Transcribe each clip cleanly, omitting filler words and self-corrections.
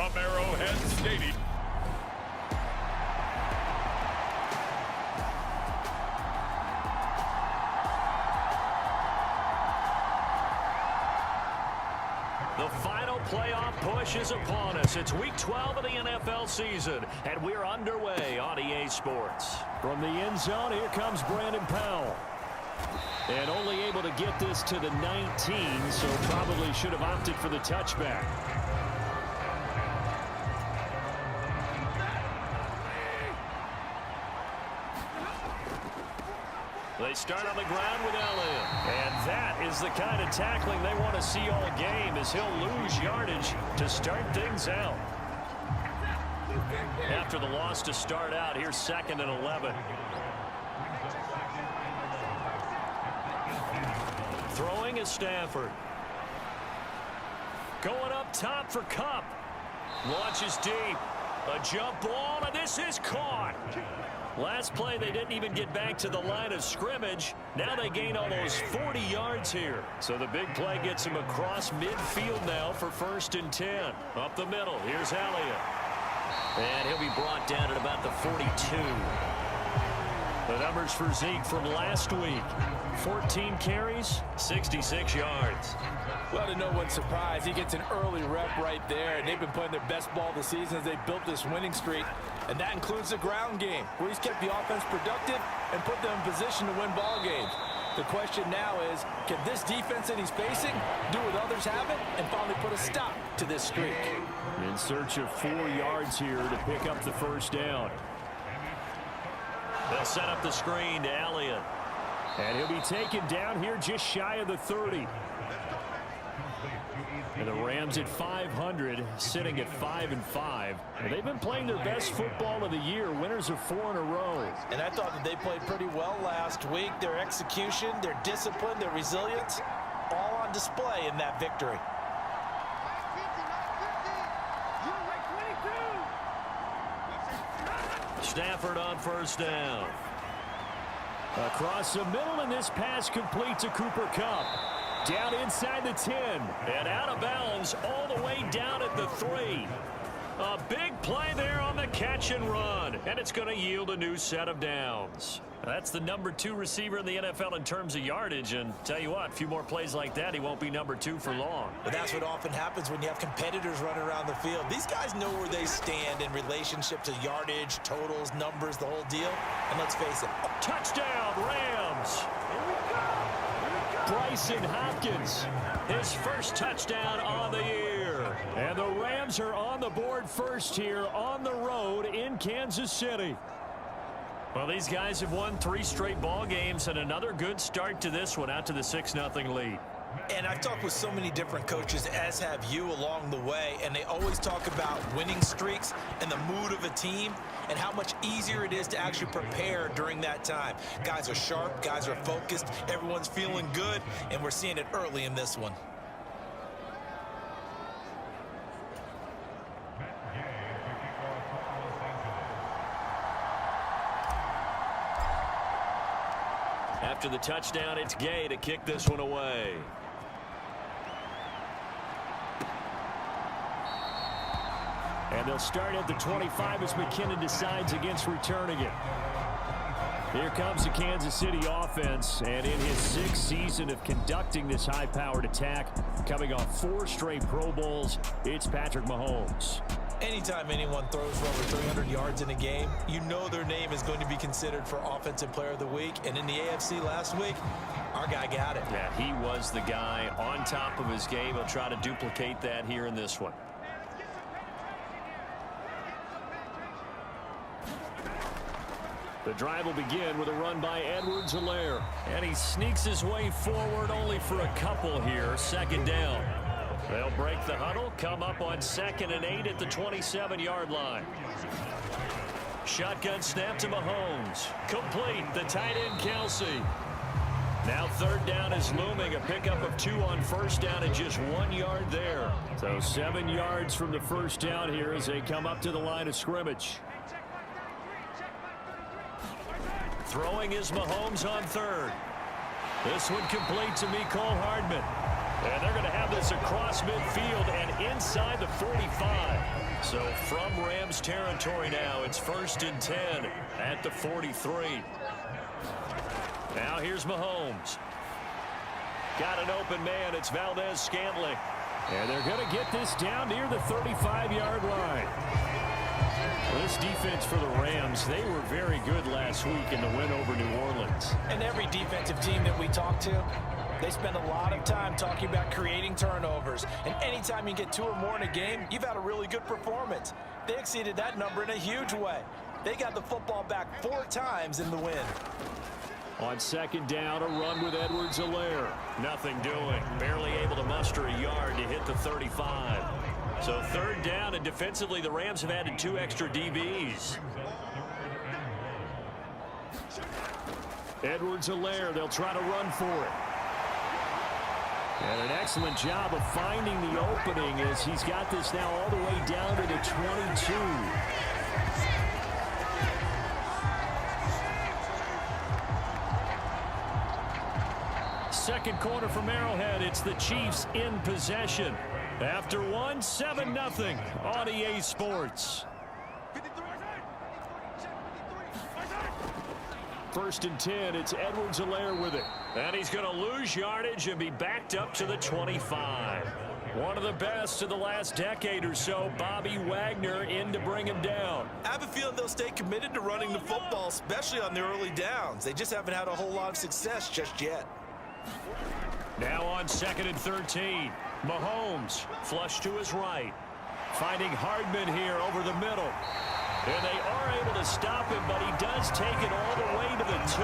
from Arrowhead Stadium. The final playoff push is upon us. It's week 12 of the NFL season, and we're underway on EA Sports. From the end zone, here comes Brandon Powell. And only able to get this to the 19, so probably should have opted for the touchback. They start on the ground with Elliott. And that is the kind of tackling they want to see all game, as he'll lose yardage to start things out. After the loss to start out, here's 2nd and 11. Throwing is Stafford. Going up top for Kupp. Launches deep. A jump ball, and this is caught. Last play, they didn't even get back to the line of scrimmage. Now they gain almost 40 yards here. So the big play gets him across midfield now for 1st and 10. Up the middle, here's Elliott. And he'll be brought down at about the 42. The numbers for Zeke from last week. 14 carries, 66 yards. Well, to no one's surprise, he gets an early rep right there, and they've been playing their best ball this season as they built this winning streak. And that includes the ground game, where he's kept the offense productive and put them in position to win ball games. The question now is, can this defense that he's facing do what others haven't and finally put a stop to this streak? In search of 4 yards here to pick up the 1st down. They'll set up the screen to Elliott. And he'll be taken down here just shy of the 30. And the Rams at 500, sitting at 5-5. And they've been playing their best football of the year. Winners of 4 in a row. And I thought that they played pretty well last week. Their execution, their discipline, their resilience, all on display in that victory. Stafford on 1st down. Across the middle, and this pass complete to Cooper Kupp. Down inside the 10, and out of bounds all the way down at the 3. A big play there on the catch and run, and it's going to yield a new set of downs. That's the number 2 receiver in the NFL in terms of yardage, and tell you what, a few more plays like that, he won't be number 2 for long. But that's what often happens when you have competitors running around the field. These guys know where they stand in relationship to yardage, totals, numbers, the whole deal. And let's face it. Touchdown, Rams! Bryson Hopkins, his first touchdown on the year. And the Rams are on the board first here on the road in Kansas City. Well, these guys have won 3 straight ball games, and another good start to this one, out to the 6-0 lead. And I've talked with so many different coaches, as have you along the way, and they always talk about winning streaks and the mood of a team and how much easier it is to actually prepare during that time. Guys are sharp, guys are focused, everyone's feeling good, and we're seeing it early in this one. After the touchdown, it's Gay to kick this one away. And they'll start at the 25 as McKinnon decides against returning it. Here comes the Kansas City offense, and in his 6th season of conducting this high-powered attack, coming off 4 straight Pro Bowls, it's Patrick Mahomes. Anytime anyone throws for over 300 yards in a game, you know their name is going to be considered for Offensive Player of the Week. And in the AFC last week, our guy got it. Yeah, he was the guy on top of his game. He'll try to duplicate that here in this one. The drive will begin with a run by Edwards-Helaire. And he sneaks his way forward only for a couple here. 2nd down. They'll break the huddle, come up on 2nd and 8 at the 27-yard line. Shotgun snap to Mahomes. Complete, the tight end Kelsey. Now 3rd down is looming, a pickup of 2 on 1st down and just 1 yard there. So 7 yards from the 1st down here as they come up to the line of scrimmage. Throwing is Mahomes on 3rd. This one complete to Mecole Hardman. And they're going to have this across midfield and inside the 45. So from Rams territory now, it's 1st and 10 at the 43. Now here's Mahomes. Got an open man. It's Valdez-Scantling. And they're going to get this down near the 35-yard line. This defense for the Rams, they were very good last week in the win over New Orleans. And every defensive team that we talk to, they spend a lot of time talking about creating turnovers. And anytime you get 2 or more in a game, you've had a really good performance. They exceeded that number in a huge way. They got the football back 4 times in the win. On 2nd down, a run with Edwards-Helaire. Nothing doing. Barely able to muster a yard to hit the 35. So 3rd down, and defensively, the Rams have added 2 extra DBs. Edwards-Helaire, they'll try to run for it. And an excellent job of finding the opening as he's got this now all the way down to the 22. Second quarter from Arrowhead. It's the Chiefs in possession. After 1, 7-0 on EA Sports. 1st and 10. It's Edwards-Helaire with it. And he's going to lose yardage and be backed up to the 25. One of the best of the last decade or so, Bobby Wagner in to bring him down. I have a feeling they'll stay committed to running the football, especially on the early downs. They just haven't had a whole lot of success just yet. Now on 2nd and 13. Mahomes flush to his right. Finding Hardman here over the middle. And they are able to stop him, but he does take it all the way to the 2.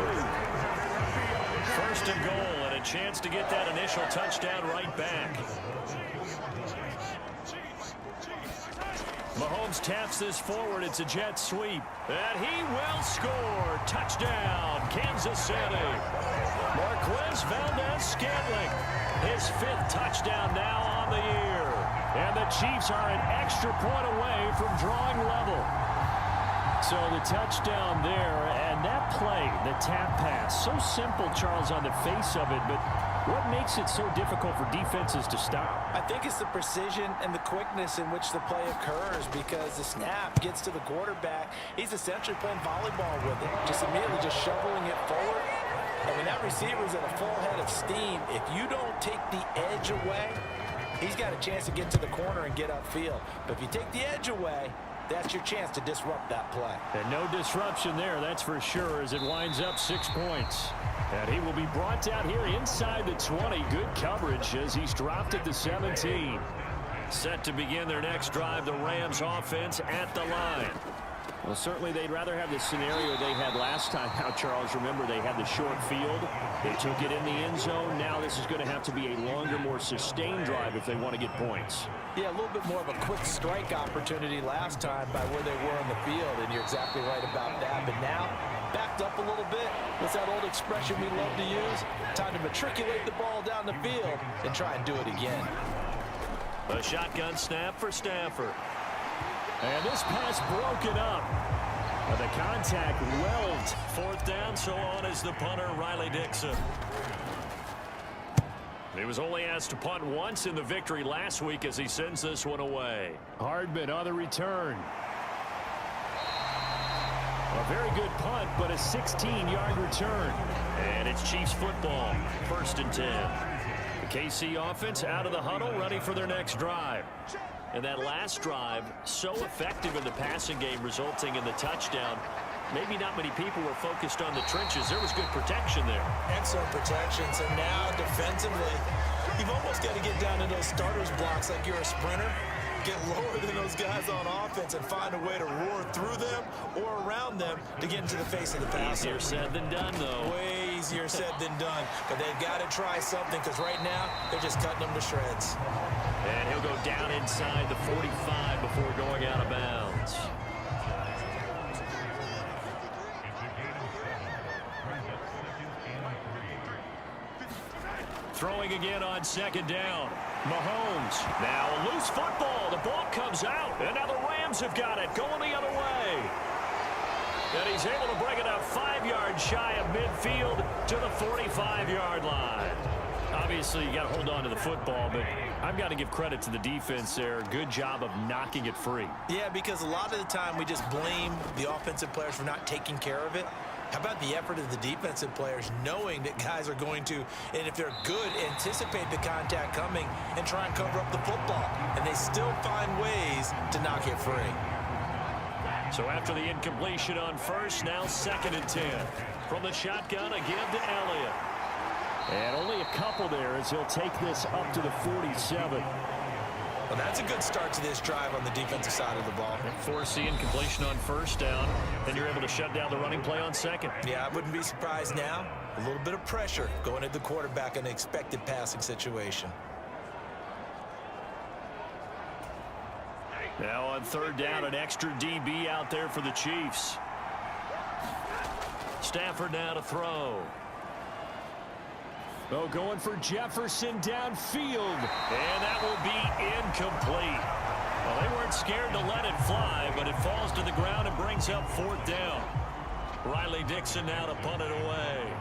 1st and goal, and a chance to get that initial touchdown right back. Mahomes taps this forward. It's a jet sweep. And he will score. Touchdown, Kansas City. Marquez Valdez-Scantling. His 5th touchdown now on the year. And the Chiefs are an extra point away from drawing level. So the touchdown there, and that play, the tap pass, so simple, Charles, on the face of it, but what makes it so difficult for defenses to stop? I think it's the precision and the quickness in which the play occurs, because the snap gets to the quarterback. He's essentially playing volleyball with it, just immediately just shoveling it forward. And when that receiver's at a full head of steam, if you don't take the edge away, he's got a chance to get to the corner and get upfield. But if you take the edge away, that's your chance to disrupt that play. And no disruption there, that's for sure, as it winds up 6 points. And he will be brought down here inside the 20. Good coverage as he's dropped at the 17. Set to begin their next drive, the Rams offense at the line. Well, certainly they'd rather have the scenario they had last time. Now, Charles, remember they had the short field. They took it in the end zone. Now this is going to have to be a longer, more sustained drive if they want to get points. Yeah, a little bit more of a quick strike opportunity last time by where they were on the field, and you're exactly right about that. But now, backed up a little bit. What's that old expression we love to use? Time to matriculate the ball down the field and try and do it again. A shotgun snap for Stafford. And this pass broken up. The contact whelved. 4th down, so on is the punter, Riley Dixon. He was only asked to punt once in the victory last week as he sends this one away. Hardman on the return. A very good punt, but a 16-yard return. And it's Chiefs football, 1st and 10. The KC offense out of the huddle, ready for their next drive. And that last drive, so effective in the passing game, resulting in the touchdown. Maybe not many people were focused on the trenches. There was good protection there. Excellent protection. So now, defensively, you've almost got to get down to those starters blocks like you're a sprinter. Get lower than those guys on offense and find a way to roar through them or around them to get into the face of the passer. Easier said than done, though. Way easier said than done. But they've got to try something, because right now, they're just cutting them to shreds. And he'll go down inside the 45 before going out of bounds. Throwing again on 2nd down. Mahomes. Now a loose football. The ball comes out. And now the Rams have got it. Going the other way. And he's able to bring it up 5 yards shy of midfield to the 45-yard line. Obviously, you got to hold on to the football, but I've got to give credit to the defense there. Good job of knocking it free. Yeah, because a lot of the time we just blame the offensive players for not taking care of it. How about the effort of the defensive players knowing that guys are going to, and if they're good, anticipate the contact coming and try and cover up the football. And they still find ways to knock it free. So after the incompletion on first, now 2nd and 10. From the shotgun, a give to Elliott. And only a couple there as he'll take this up to the 47. Well, that's a good start to this drive on the defensive side of the ball. Force the incompletion on first down, then you're able to shut down the running play on second. Yeah, I wouldn't be surprised now. A little bit of pressure going at the quarterback in an expected passing situation. Now on 3rd down, an extra DB out there for the Chiefs. Stafford now to throw. Oh, going for Jefferson downfield. And that will be incomplete. Well, they weren't scared to let it fly, but it falls to the ground and brings up 4th down. Riley Dixon now to punt it away.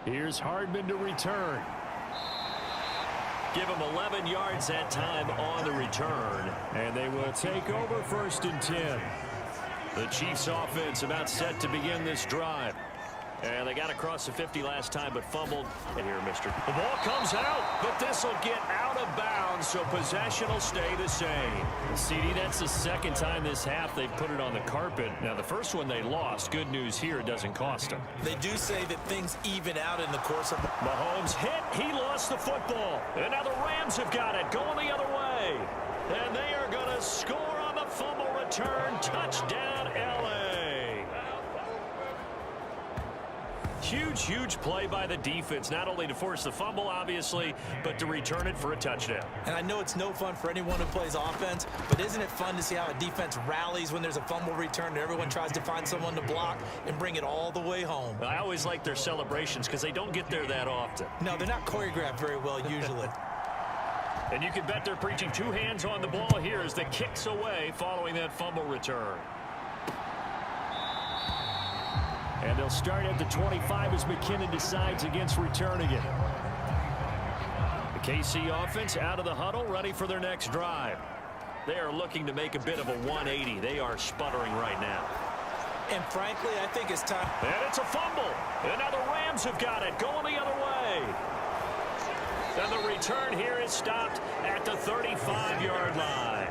Here's Hardman to return. Give him 11 yards that time on the return. And they will take over 1st and 10. The Chiefs offense about set to begin this drive. And they got across the 50 last time, but fumbled. And here, mister. The ball comes out, but this will get out of bounds, so possession will stay the same. CD, that's the 2nd time this half they've put it on the carpet. Now, the first one they lost. Good news here, it doesn't cost them. They do say that things even out in the course of... Mahomes hit. He lost the football. And now the Rams have got it, going the other way. And they are going to score on the fumble return. Touchdown, L.A. Huge, huge play by the defense, not only to force the fumble, obviously, but to return it for a touchdown. And I know it's no fun for anyone who plays offense, but isn't it fun to see how a defense rallies when there's a fumble return and everyone tries to find someone to block and bring it all the way home? I always like their celebrations because they don't get there that often. No, they're not choreographed very well usually. And you can bet they're preaching 2 hands on the ball here as the kick's away following that fumble return. And they'll start at the 25 as McKinnon decides against returning it. The KC offense out of the huddle, ready for their next drive. They are looking to make a bit of a 180. They are sputtering right now. And frankly, I think it's time. And it's a fumble. And now the Rams have got it, going the other way. And the return here is stopped at the 35-yard line.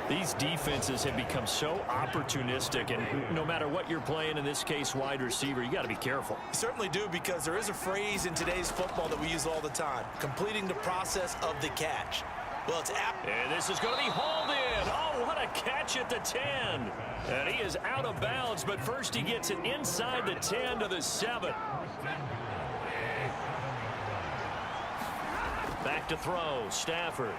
These defenses have become so opportunistic, and no matter what you're playing, in this case wide receiver, you got to be careful. You certainly do, because there is a phrase in today's football that we use all the time: completing the process of the catch. Well, it's and this is going to be hauled in. Oh, what a catch at the 10. And he is out of bounds, but first he gets it inside the 10 to the 7. Back to throw, Stafford.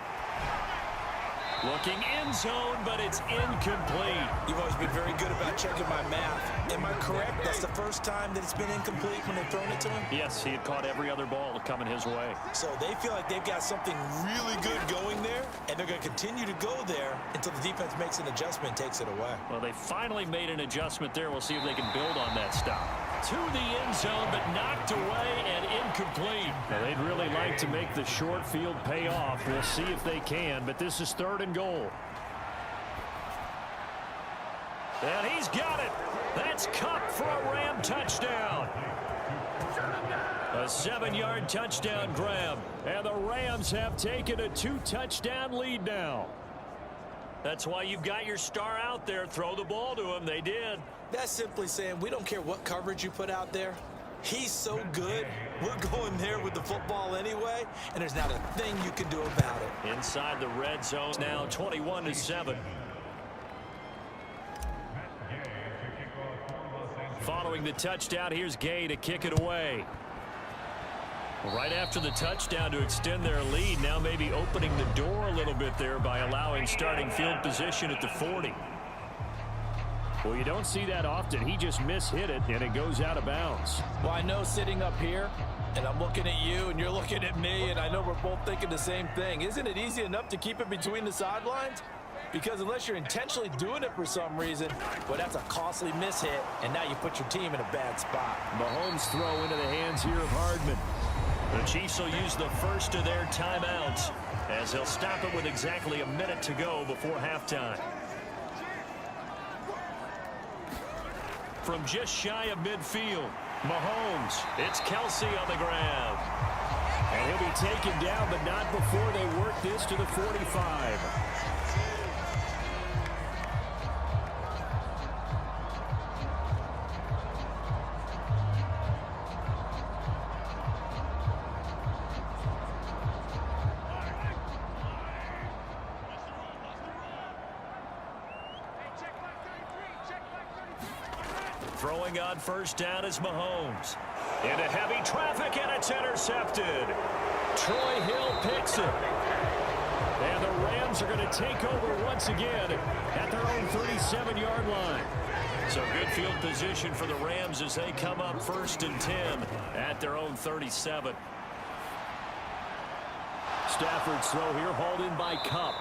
Looking end zone, but it's incomplete. You've always been very good about checking my math. Am I correct? That's the first time that it's been incomplete when they've thrown it to him? Yes, he had caught every other ball coming his way. So they feel like they've got something really good going there, and they're going to continue to go there until the defense makes an adjustment and takes it away. Well, they finally made an adjustment there. We'll see if they can build on that stop. To the end zone, but knocked away and incomplete. Now, they'd really like to make the short field pay off. We'll see if they can, but this is 3rd and goal. And he's got it. That's Cup for a Ram touchdown. A 7-yard touchdown grab. And the Rams have taken a 2-touchdown lead now. That's why you've got your star out there. Throw the ball to him. They did. That's simply saying we don't care what coverage you put out there. He's so good, we're going there with the football anyway, and there's not a thing you can do about it. Inside the red zone now, 21-7. Following the touchdown, here's Gay to kick it away. Right after the touchdown to extend their lead, now maybe opening the door a little bit there by allowing starting field position at the 40. Well, you don't see that often. He just mishit it, and it goes out of bounds. Well, I know sitting up here, and I'm looking at you, and you're looking at me, and I know we're both thinking the same thing. Isn't it easy enough to keep it between the sidelines? because unless you're intentionally doing it for some reason, well, that's a costly mishit, and now you put your team in a bad spot. Mahomes' throw into the hands here of Hardman. The Chiefs will use the first of their timeouts as they'll stop it with exactly a minute to go before halftime. From just shy of midfield, Mahomes, it's Kelsey on the ground. And he'll be taken down, but not before they work this to the 45. Throwing on first down is Mahomes. Into heavy traffic, and it's intercepted. Troy Hill picks it. And the Rams are going to take over once again at their own 37-yard line. So good field position for the Rams as they come up 1st and 10 at their own 37. Stafford's throw here hauled in by Cup.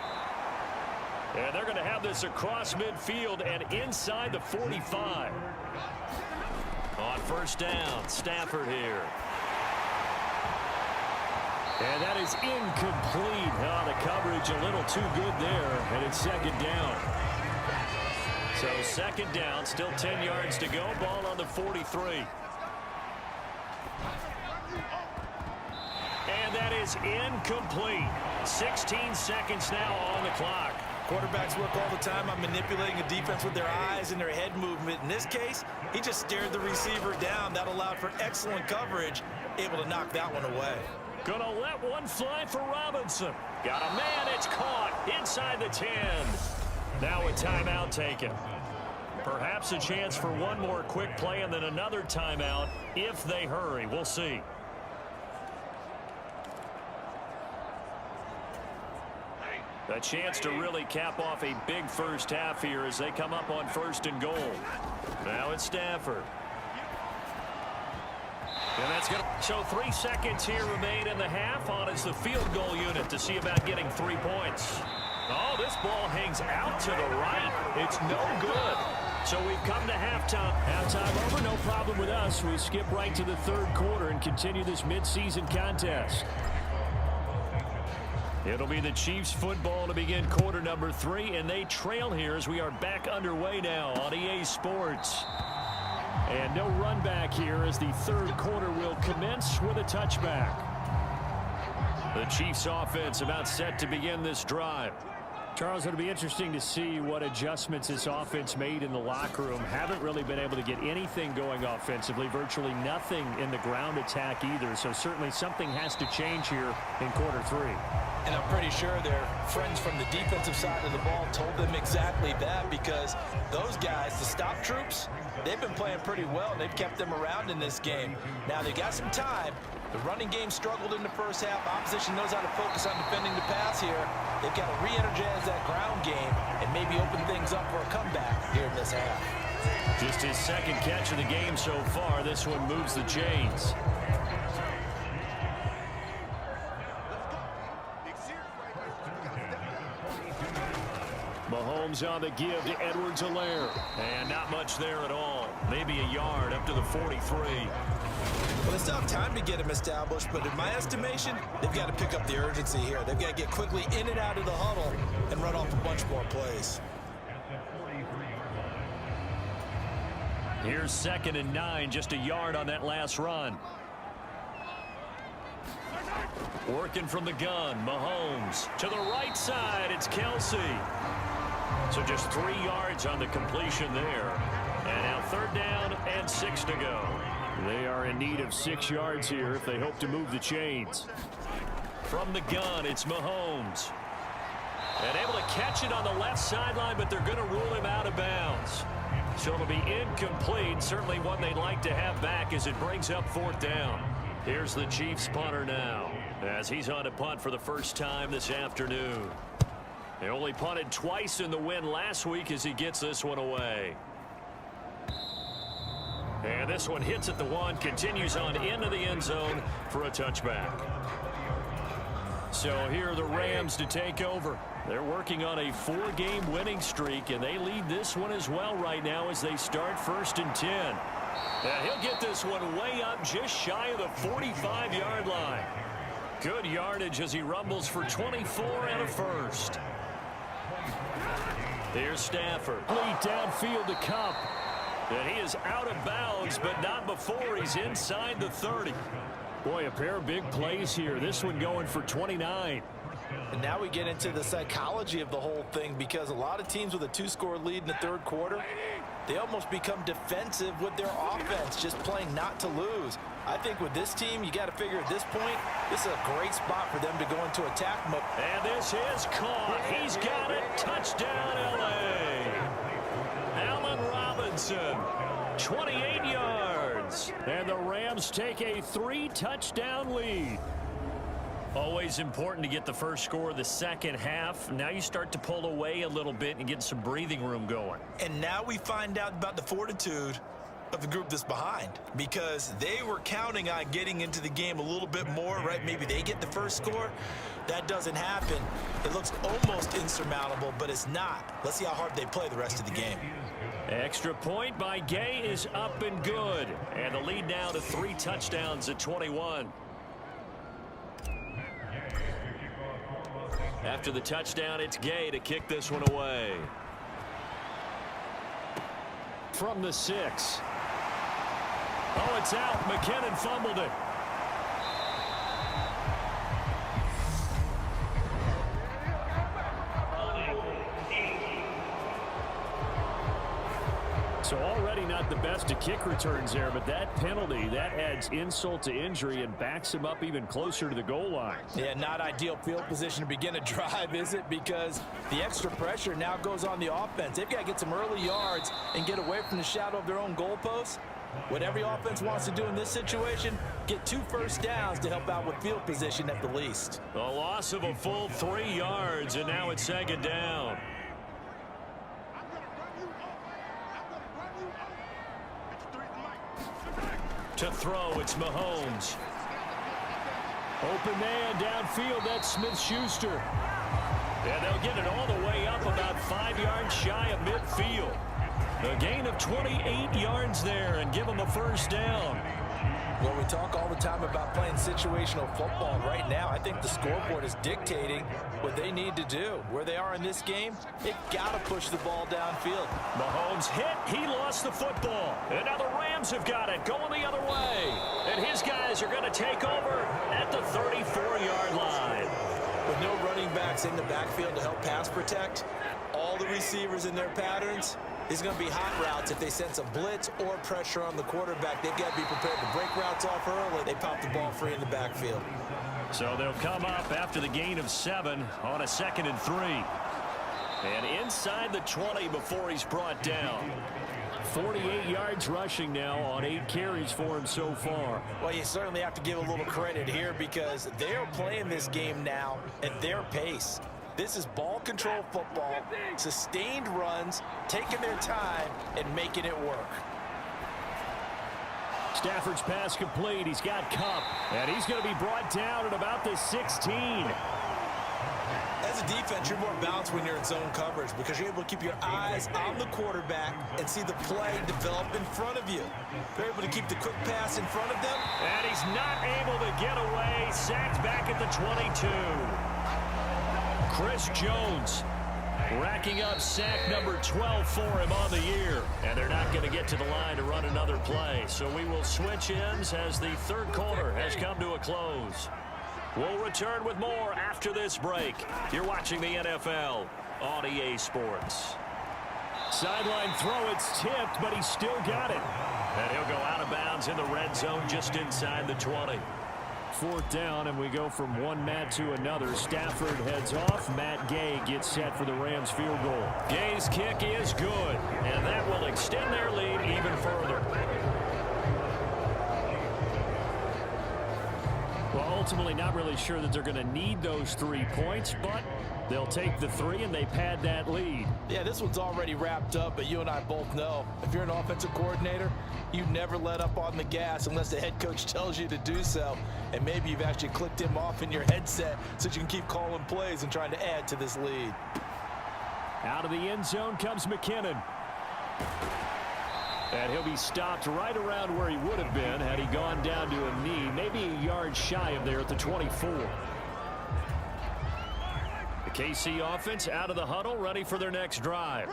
And they're going to have this across midfield and inside the 45. On first down, Stafford here. And that is incomplete. Oh, the coverage a little too good there, and it's 2nd down. So 2nd down, still 10 yards to go. Ball on the 43. And that is incomplete. 16 seconds now on the clock. Quarterbacks work all the time on manipulating a defense with their eyes and their head movement. In this case, he just stared the receiver down. That allowed for excellent coverage, able to knock that one away. Gonna let one fly for Robinson. Got a man, it's caught inside the 10. Now a timeout taken. Perhaps a chance for one more quick play and then another timeout if they hurry. We'll see. A chance to really cap off a big first half here as they come up on 1st and goal. Now it's Stafford. And that's going to... So 3 seconds here remain in the half. On is the field goal unit to see about getting 3 points. Oh, this ball hangs out to the right. It's no good. So we've come to halftime. Halftime over, no problem with us. We skip right to the 3rd quarter and continue this midseason contest. It'll be the Chiefs football to begin quarter number 3, and they trail here as we are back underway now on EA Sports. And no run back here as the 3rd quarter will commence with a touchback. The Chiefs offense about set to begin this drive. Charles, it'll be interesting to see what adjustments this offense made in the locker room. Haven't really been able to get anything going offensively, virtually nothing in the ground attack either. So certainly something has to change here in quarter 3. And I'm pretty sure their friends from the defensive side of the ball told them exactly that, because those guys, the stop troops, they've been playing pretty well, and they've kept them around in this game. Now they got some time. The running game struggled in the first half. Opposition knows how to focus on defending the pass here. They've got to re-energize that ground game and maybe open things up for a comeback here in this half. Just his 2nd catch of the game so far. This one moves the chains. Mahomes on the give to Edwards-Helaire. And not much there at all. Maybe a yard up to the 43. Well, they still have time to get him established, but in my estimation, they've got to pick up the urgency here. They've got to get quickly in and out of the huddle and run off a bunch more plays. Here's 2nd and 9, just a yard on that last run. Working from the gun, Mahomes. To the right side, it's Kelsey. So just 3 yards on the completion there. And now 3rd down and 6 to go. They are in need of 6 yards here if they hope to move the chains. From the gun, it's Mahomes. And able to catch it on the left sideline, but they're going to rule him out of bounds. So it'll be incomplete. Certainly one they'd like to have back as it brings up 4th down. Here's the Chiefs punter now as he's on a punt for the first time this afternoon. They only punted twice in the win last week as he gets this one away. And this one hits at the 1, continues on into the end zone for a touchback. So here are the Rams to take over. They're working on a 4-game winning streak, and they lead this one as well right now as they start 1st and 10. And he'll get this one way up just shy of the 45-yard line. Good yardage as he rumbles for 24 and a first. Here's Stafford. Lead downfield to Cup. And he is out of bounds, but not before he's inside the 30. Boy, a pair of big plays here. This one going for 29. And now we get into the psychology of the whole thing, because a lot of teams with a 2-score lead in the 3rd quarter, they almost become defensive with their offense, just playing not to lose. I think with this team, you got to figure at this point, this is a great spot for them to go into attack mode. And this is caught. He's got it. Touchdown, L.A. Allen Robinson, 28 yards. And the Rams take a 3-touchdown lead. Always important to get the first score of the second half. Now you start to pull away a little bit and get some breathing room going. And now we find out about the fortitude of the group that's behind, because they were counting on getting into the game a little bit more, right? Maybe they get the first score. That doesn't happen. It looks almost insurmountable, but it's not. Let's see how hard they play the rest of the game. Extra point by Gay is up and good. And the lead now to 3 touchdowns at 21. After the touchdown, it's Gay to kick this one away. From the 6. Oh, it's out. McKinnon fumbled it. So already not the best to kick returns there, but that penalty, that adds insult to injury and backs him up even closer to the goal line. Yeah, not ideal field position to begin a drive, is it? Because the extra pressure now goes on the offense. They've got to get some early yards and get away from the shadow of their own goalposts. What every offense wants to do in this situation, get 2 first downs to help out with field position at the least. A loss of a full 3 yards, and now it's 2nd down. To throw, it's Mahomes. Open man downfield, that's Smith-Schuster. And they'll get it all the way up about 5 yards shy of midfield. A gain of 28 yards there and give them a first down. Well, we talk all the time about playing situational football. Right now, I think the scoreboard is dictating what they need to do. Where they are in this game, they've got to push the ball downfield. Mahomes hit. He lost the football. And now the Rams have got it going the other way. And his guys are going to take over at the 34-yard line. With no running backs in the backfield to help pass protect, all the receivers in their patterns, is going to be hot routes. If they sense a blitz or pressure on the quarterback, they've got to be prepared to break routes off early. They pop the ball free in the backfield. So they'll come up after the gain of 7 on a 2nd and 3. And inside the 20 before he's brought down. 48 yards rushing now on 8 carries for him so far. Well, you certainly have to give a little credit here, because they're playing this game now at their pace. This is ball control football, sustained runs, taking their time and making it work. Stafford's pass complete. He's got Cup, and he's going to be brought down at about the 16. As a defense, you're more balanced when you're in zone coverage, because you're able to keep your eyes on the quarterback and see the play develop in front of you. They're able to keep the quick pass in front of them. And he's not able to get away. Sacked back at the 22. Chris Jones racking up sack number 12 for him on the year. And they're not going to get to the line to run another play. So we will switch ends as the 3rd quarter has come to a close. We'll return with more after this break. You're watching the NFL on EA Sports. Sideline throw, it's tipped, but he's still got it. And he'll go out of bounds in the red zone just inside the 20. 4th down, and we go from one Matt to another. Stafford heads off. Matt Gay gets set for the Rams field goal. Gay's kick is good, and that will extend their lead even further. Well, ultimately not really sure that they're going to need those 3 points, but They'll take the 3, and they pad that lead. Yeah, this one's already wrapped up, but you and I both know if you're an offensive coordinator, you never let up on the gas unless the head coach tells you to do so. And maybe you've actually clicked him off in your headset so you can keep calling plays and trying to add to this lead. Out of the end zone comes McKinnon. And he'll be stopped right around where he would have been had he gone down to a knee, maybe a yard shy of there at the 24. The KC offense out of the huddle, ready for their next drive.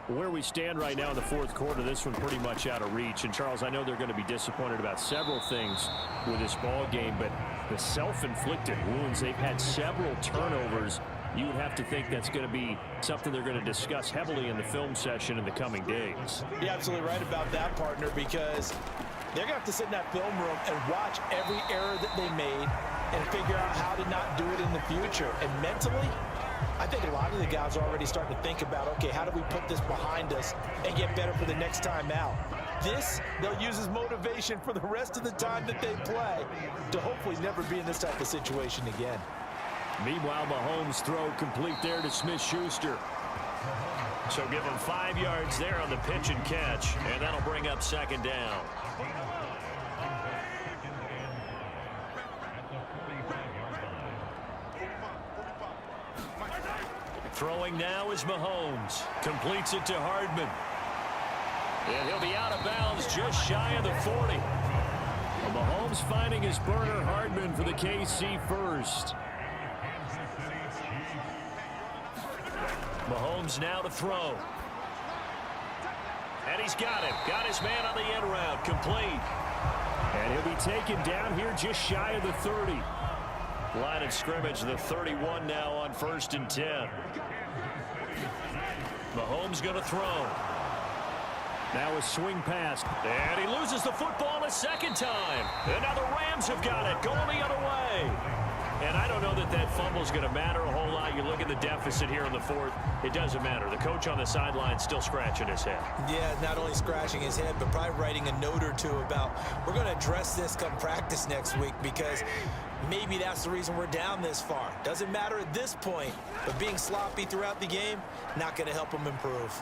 Where we stand right now in the fourth quarter, this one pretty much out of reach. And, Charles, I know they're going to be disappointed about several things with this ball game, but the self-inflicted wounds, they've had several turnovers. You would have to think that's going to be something they're going to discuss heavily in the film session in the coming days. You're absolutely right about that, partner, because they're going to have to sit in that film room and watch every error that they made and figure out how to not do it in the future. And mentally, I think a lot of the guys are already starting to think about, okay, how do we put this behind us and get better for the next time out? This, they'll use as motivation for the rest of the time that they play to hopefully never be in this type of situation again. Meanwhile, Mahomes' throw complete there to Smith-Schuster. So give him 5 yards there on the pitch and catch, and that'll bring up second down. Throwing now is Mahomes. Completes it to Hardman. And he'll be out of bounds just shy of the 40. Mahomes finding his burner, Hardman, for the KC first. Mahomes now to throw. And he's got him. Got his man on the end route. Complete. And he'll be taken down here just shy of the 30. Line of scrimmage, the 31 now on 1st and 10. Mahomes going to throw. Now a swing pass. And he loses the football a second time. And now the Rams have got it. Going the other way. And I don't know that that fumble is going to matter a whole lot. You look at the deficit here in the fourth. It doesn't matter. The coach on the sideline still scratching his head. Yeah, not only scratching his head, but probably writing a note or two about we're going to address this come practice next week because maybe that's the reason we're down this far. Doesn't matter at this point, but being sloppy throughout the game, not going to help them improve.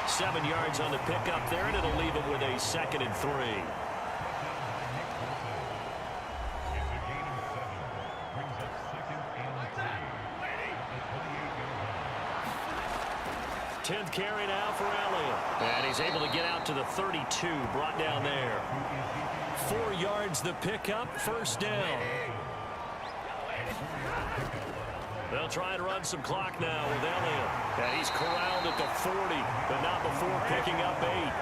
7 yards on the pickup there, and it'll leave him with a 2nd and 3. 10th carry now for Elliott. And he's able to get out to the 32, brought down there. 4 yards the pickup, 1st down. They'll try and run some clock now with Elliott. And he's corralled at the 40, but not before picking up 8.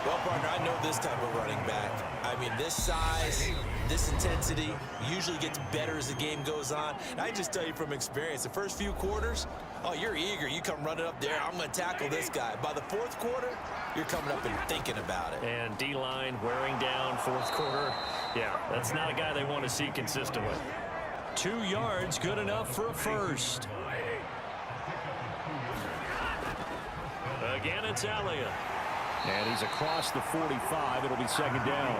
Well, partner, I know this type of running back. I mean, this size, this intensity usually gets better as the game goes on. And I just tell you from experience, the first few quarters, oh, you're eager. You come running up there. I'm going to tackle this guy. By the 4th quarter, you're coming up and thinking about it. And D-line wearing down 4th quarter. Yeah, that's not a guy they want to see consistently. 2 yards, good enough for a first. Again, it's Elliott. And he's across the 45. It'll be 2nd down.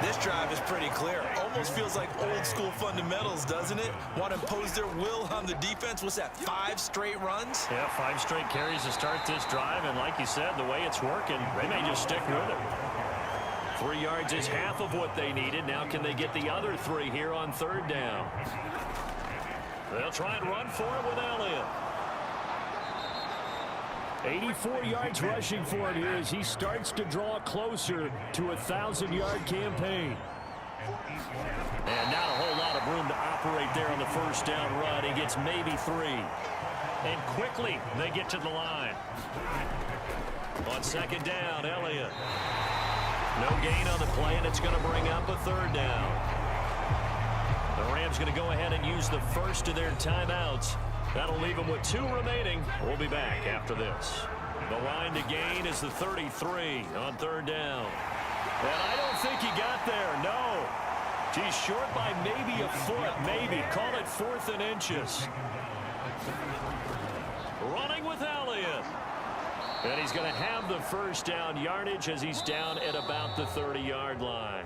This drive is pretty clear. Almost feels like old school fundamentals, doesn't it? Want to impose their will on the defense. What's that, 5 straight runs? Yeah, 5 straight carries to start this drive. And like you said, the way it's working, they may just stick with it. 3 yards is half of what they needed. Now can they get the other 3 here on 3rd down? They'll try and run for it with Elliott. 84 yards rushing for him here as he starts to draw closer to a 1,000-yard campaign. And not a whole lot of room to operate there on the 1st down run. He gets maybe 3. And quickly they get to the line. On 2nd down, Elliott. No gain on the play, and it's going to bring up a 3rd down. The Rams going to go ahead and use the first of their timeouts. That'll leave them with 2 remaining. We'll be back after this. The line to gain is the 33 on 3rd down. And I don't think he got there, no. He's short by maybe a foot, maybe. Call it 4th and inches. Running with Elliott. And he's going to have the 1st down yardage as he's down at about the 30-yard line.